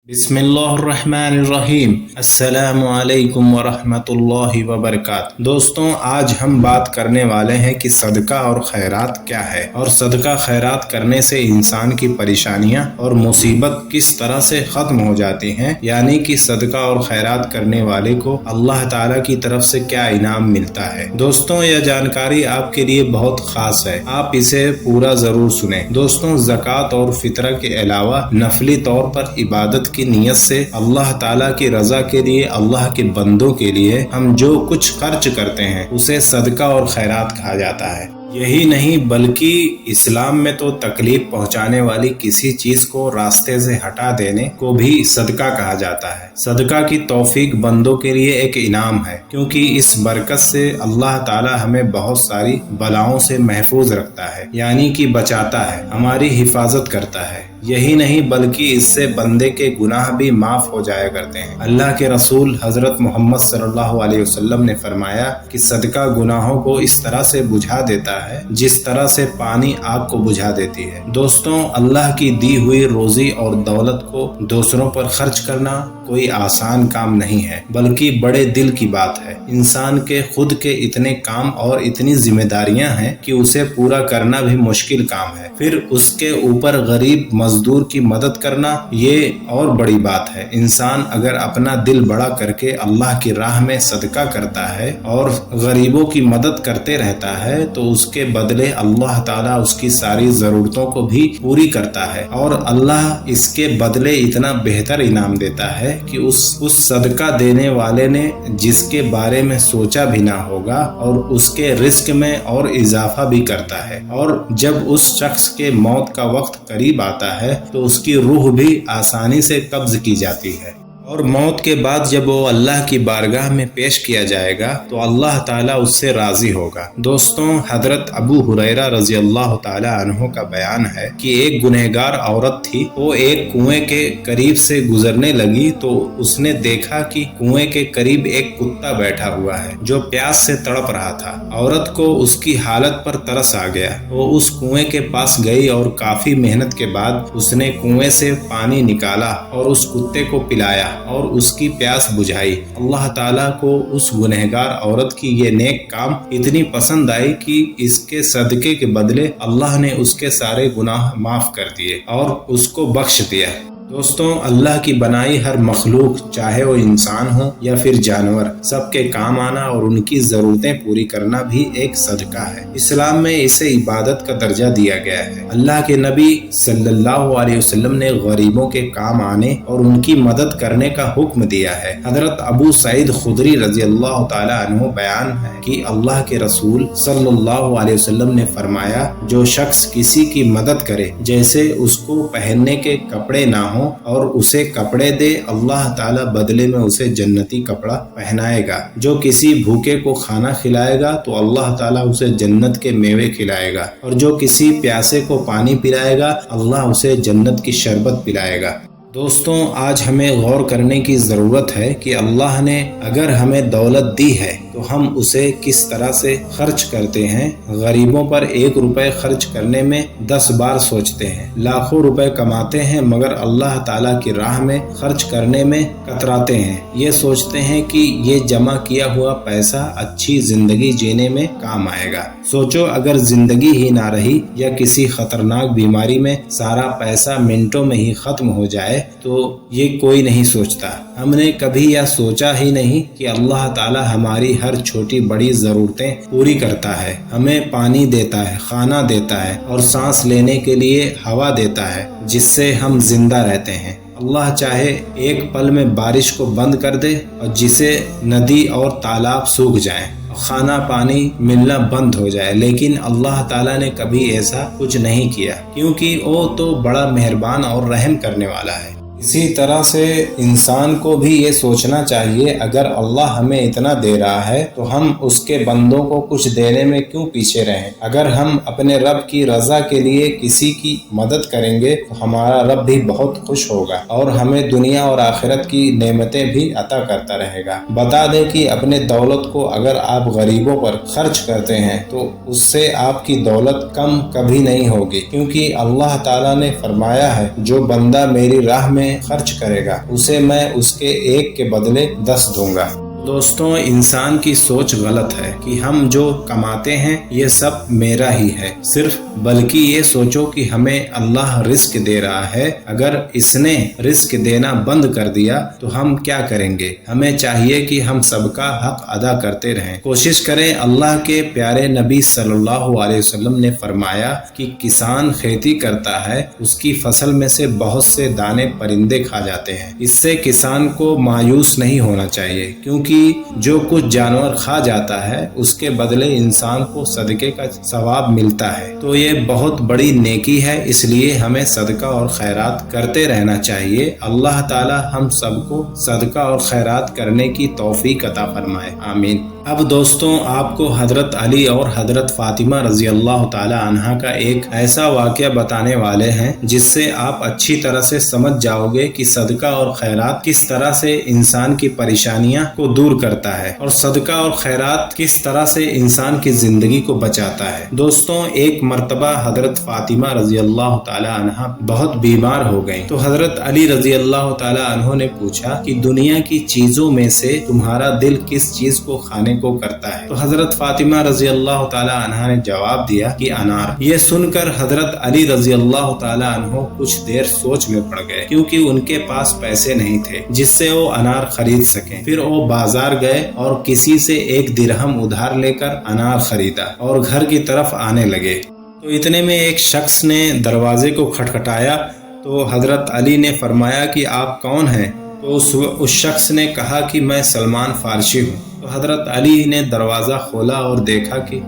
बिस्मिल्लाहिर्रहमानिर्रहीम। अस्सलामु अलैकुम वरहमतुल्लाहि वबरकातुहू। दोस्तों, आज हम बात करने वाले हैं कि सदका और खैरात क्या है और सदका खैरात करने से इंसान की परेशानियां और मुसीबत किस तरह से ख़त्म हो जाती हैं, यानी कि सदका और खैरात करने वाले को अल्लाह ताला की तरफ से क्या इनाम मिलता है। दोस्तों, यह जानकारी आपके लिए बहुत खास है, आप इसे पूरा ज़रूर सुने। दोस्तों, ज़कात और फितरा के अलावा नफली तौर पर इबादत की नियत से अल्लाह ताला की रजा के लिए, अल्लाह के बंदों के लिए हम जो कुछ खर्च करते हैं उसे सदका और खैरात कहा जाता है। यही नहीं बल्कि इस्लाम में तो तकलीफ पहुंचाने वाली किसी चीज को रास्ते से हटा देने को भी सदका कहा जाता है। सदका की तौफीक बंदों के लिए एक इनाम है, क्योंकि इस बरकत से अल्लाह ताला हमें बहुत सारी बलाओं से महफूज रखता है, यानी कि बचाता है, हमारी हिफाजत करता है। यही नहीं बल्कि इससे बंदे के गुनाह भी माफ हो जाया करते हैं। अल्लाह के रसूल हजरत मोहम्मद सल्लल्लाहु अलैहि वसल्लम ने फरमाया कि सदका गुनाहों को इस तरह से बुझा देता है जिस तरह से पानी आग को बुझा देती है। दोस्तों, अल्लाह की दी हुई रोजी और दौलत को दूसरों पर खर्च करना कोई आसान काम नहीं है, बल्कि बड़े दिल की बात है। इंसान के खुद के इतने काम और इतनी जिम्मेदारियां हैं कि उसे पूरा करना भी मुश्किल काम है, फिर उसके ऊपर गरीब मजदूर की मदद करना ये और बड़ी बात है। इंसान अगर अपना दिल बड़ा करके अल्लाह की राह में सदका करता है और गरीबों की मदद करते रहता है तो उसके बदले अल्लाह ताला उसकी सारी जरूरतों को भी पूरी करता है, और अल्लाह इसके बदले इतना बेहतर इनाम देता है कि उस सदका देने वाले ने जिसके बारे में सोचा भी ना होगा और उसके रिस्क में और इजाफा भी करता है। और जब उस शख्स के मौत का वक्त करीब आता है तो उसकी रूह भी आसानी से कब्ज की जाती है, और मौत के बाद जब वो अल्लाह की बारगाह में पेश किया जाएगा तो अल्लाह ताला उससे राजी होगा। दोस्तों, हजरत अबू हुरैरा रजी अल्लाह ताला अन्हु का बयान है कि एक गुनहगार औरत थी, वो एक कुएं के करीब से गुजरने लगी तो उसने देखा कि कुएं के करीब एक कुत्ता बैठा हुआ है जो प्यास से तड़प रहा था। औरत को उसकी हालत पर तरस आ गया। वो उस कुएं के पास गई और काफी मेहनत के बाद उसने कुएं से पानी निकाला और उस कुत्ते को पिलाया और उसकी प्यास बुझाई। अल्लाह ताला को उस गुनहगार औरत की ये नेक काम इतनी पसंद आई कि इसके सदके के बदले अल्लाह ने उसके सारे गुनाह माफ कर दिए और उसको बख्श दिया। दोस्तों, अल्लाह की बनाई हर मखलूक, चाहे वो इंसान हो या फिर जानवर, सबके काम आना और उनकी जरूरतें पूरी करना भी एक सदका है। इस्लाम में इसे इबादत का दर्जा दिया गया है। अल्लाह के नबी सल्लल्लाहु अलैहि वसल्लम ने गरीबों के काम आने और उनकी मदद करने का हुक्म दिया है। हजरत अबू सईद खुदरी रजी अल्लाह ताला अन्हु बयान है कि अल्लाह के रसूल सल्लल्लाहु अलैहि वसल्लम ने फरमाया, जो शख्स किसी की मदद करे, जैसे उसको पहनने के कपड़े ना हो और उसे कपड़े दे, अल्लाह ताला बदले में उसे जन्नती कपड़ा पहनाएगा। जो किसी भूखे को खाना खिलाएगा तो अल्लाह ताला उसे जन्नत के मेवे खिलाएगा, और जो किसी प्यासे को पानी पिलाएगा अल्लाह उसे जन्नत की शरबत पिलाएगा। दोस्तों, आज हमें गौर करने की ज़रूरत है कि अल्लाह ने अगर हमें दौलत दी है तो हम उसे किस तरह से खर्च करते हैं। गरीबों पर 1 रुपए खर्च करने में 10 बार सोचते हैं। लाखों रुपए कमाते हैं मगर अल्लाह ताला की राह में खर्च करने में कतराते हैं। ये सोचते हैं कि ये जमा किया हुआ पैसा अच्छी जिंदगी जीने में काम आएगा। सोचो, अगर जिंदगी ही ना रही या किसी खतरनाक बीमारी में सारा पैसा मिनटों में ही खत्म हो जाए तो ये कोई नहीं सोचता। हमने कभी यह सोचा ही नहीं कि अल्लाह ताला हमारी हर छोटी बड़ी जरूरतें पूरी करता है। हमें पानी देता है, खाना देता है और सांस लेने के लिए हवा देता है जिससे हम जिंदा रहते हैं। अल्लाह चाहे एक पल में बारिश को बंद कर दे और जिसे नदी और तालाब सूख जाएं, खाना पानी मिलना बंद हो जाए, लेकिन अल्लाह ताला ने कभी ऐसा कुछ नहीं किया, क्योंकि वो तो बड़ा मेहरबान और रहम करने वाला है। इसी तरह से इंसान को भी ये सोचना चाहिए, अगर अल्लाह हमें इतना दे रहा है तो हम उसके बंदों को कुछ देने में क्यों पीछे रहें। अगर हम अपने रब की रजा के लिए किसी की मदद करेंगे तो हमारा रब भी बहुत खुश होगा और हमें दुनिया और आखिरत की नेमतें भी अता करता रहेगा। बता दें कि अपने दौलत को अगर आप गरीबों पर खर्च करते हैं तो उससे आपकी दौलत कम कभी नहीं होगी, क्योंकि अल्लाह ताला ने फरमाया है, जो बंदा मेरी राह में میں خرچ کرے گا اسے میں اس کے 1 کے بدلے 10 دوں گا۔ دوستوں، انسان کی سوچ غلط ہے کہ ہم جو کماتے ہیں یہ سب میرا ہی ہے صرف، بلکہ یہ سوچو کہ ہمیں اللہ رزق دے رہا ہے، اگر اس نے رزق دینا بند کر دیا تو ہم کیا کریں گے؟ ہمیں چاہیے کہ ہم سب کا حق ادا کرتے رہیں، کوشش کریں۔ اللہ کے پیارے نبی صلی اللہ علیہ وسلم نے فرمایا کہ کسان کھیتی کرتا ہے، اس کی فصل میں سے بہت سے دانے پرندے کھا جاتے ہیں، اس سے کسان کو مایوس نہیں ہونا چاہیے، کیونکہ جو کچھ جانور کھا جاتا ہے اس کے بدلے انسان کو صدقے کا ثواب ملتا ہے، تو یہ بہت بڑی نیکی ہے، اس لیے ہمیں صدقہ اور خیرات کرتے رہنا چاہیے۔ اللہ تعالی ہم سب کو صدقہ اور خیرات کرنے کی توفیق عطا فرمائے، آمین۔ اب دوستوں، آپ کو حضرت علی اور حضرت فاطمہ رضی اللہ تعالی عنہ کا ایک ایسا واقعہ بتانے والے ہیں جس سے آپ اچھی طرح سے سمجھ جاؤ گے کہ صدقہ اور خیرات کس طرح سے انسان کی پریشانیاں کو دور کرتا ہے اور صدقہ اور خیرات کس طرح سے انسان کی زندگی کو بچاتا ہے۔ دوستوں، ایک مرتبہ حضرت فاطمہ رضی اللہ تعالی عنہ بہت بیمار ہو گئیں تو حضرت علی رضی اللہ تعالی عنہ نے پوچھا کہ دنیا کی چیزوں میں سے تمہارا دل کس چیز کو کھانے کو کرتا ہے؟ تو حضرت فاطمہ رضی اللہ تعالی عنہ نے جواب دیا کہ انار۔ یہ سن کر حضرت علی رضی اللہ تعالی عنہ کچھ دیر سوچ میں پڑ گئے، کیونکہ ان کے پاس پیسے نہیں تھے جس سے وہ انار خرید سکیں۔ پھر وہ بازار گئے اور کسی سے 1 درہم ادھار لے کر انار خریدا اور گھر کی طرف آنے لگے تو اتنے میں ایک شخص نے دروازے کو کھٹکھٹایا تو حضرت علی نے فرمایا کہ آپ کون ہیں؟ تو اس شخص نے کہا کہ میں سلمان فارسی ہوں۔ تو حضرت علی نے دروازہ کھولا اور دیکھا کہ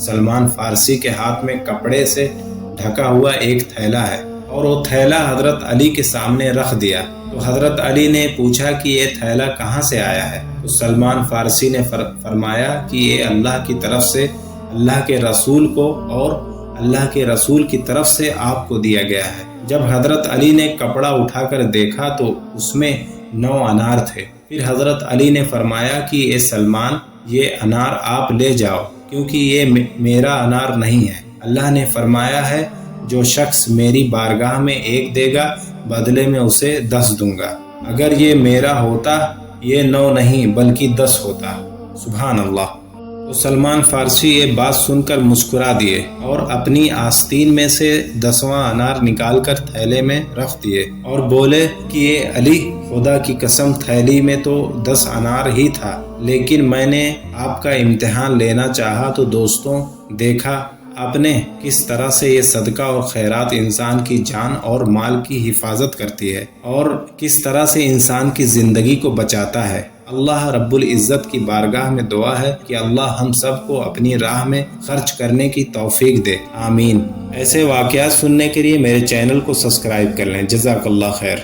سلمان فارسی کے ہاتھ میں کپڑے سے ڈھکا ہوا ایک تھیلا ہے اور وہ تھیلا حضرت علی کے سامنے رکھ دیا۔ تو حضرت علی نے پوچھا کہ یہ تھیلا کہاں سے آیا ہے؟ تو سلمان فارسی نے فرمایا کہ یہ اللہ کی طرف سے اللہ کے رسول کو اور اللہ کے رسول کی طرف سے آپ کو دیا گیا ہے۔ جب حضرت علی نے کپڑا اٹھا کر دیکھا تو اس میں 9 انار تھے۔ پھر حضرت علی نے فرمایا کہ اے سلمان، یہ انار آپ لے جاؤ، کیونکہ یہ میرا انار نہیں ہے۔ اللہ نے فرمایا ہے جو شخص میری بارگاہ میں 1 دے گا بدلے میں اسے 10 دوں گا۔ اگر یہ میرا ہوتا یہ 9 نہیں بلکہ 10 ہوتا۔ سبحان اللہ۔ تو سلمان فارسی یہ بات سن کر مسکرا دیے اور اپنی آستین میں سے 10واں انار نکال کر تھیلے میں رکھ دیے اور بولے کہ یہ علی، خدا کی قسم تھیلی میں تو 10 انار ہی تھا، لیکن میں نے آپ کا امتحان لینا چاہا تو دوستوں دیکھا آپ نے کس طرح سے یہ صدقہ اور خیرات انسان کی جان اور مال کی حفاظت کرتی ہے اور کس طرح سے انسان کی زندگی کو بچاتا ہے۔ اللہ رب العزت کی بارگاہ میں دعا ہے کہ اللہ ہم سب کو اپنی راہ میں خرچ کرنے کی توفیق دے، آمین۔ ایسے واقعات سننے کے لیے میرے چینل کو سبسکرائب کر لیں۔ جزاک اللہ خیر۔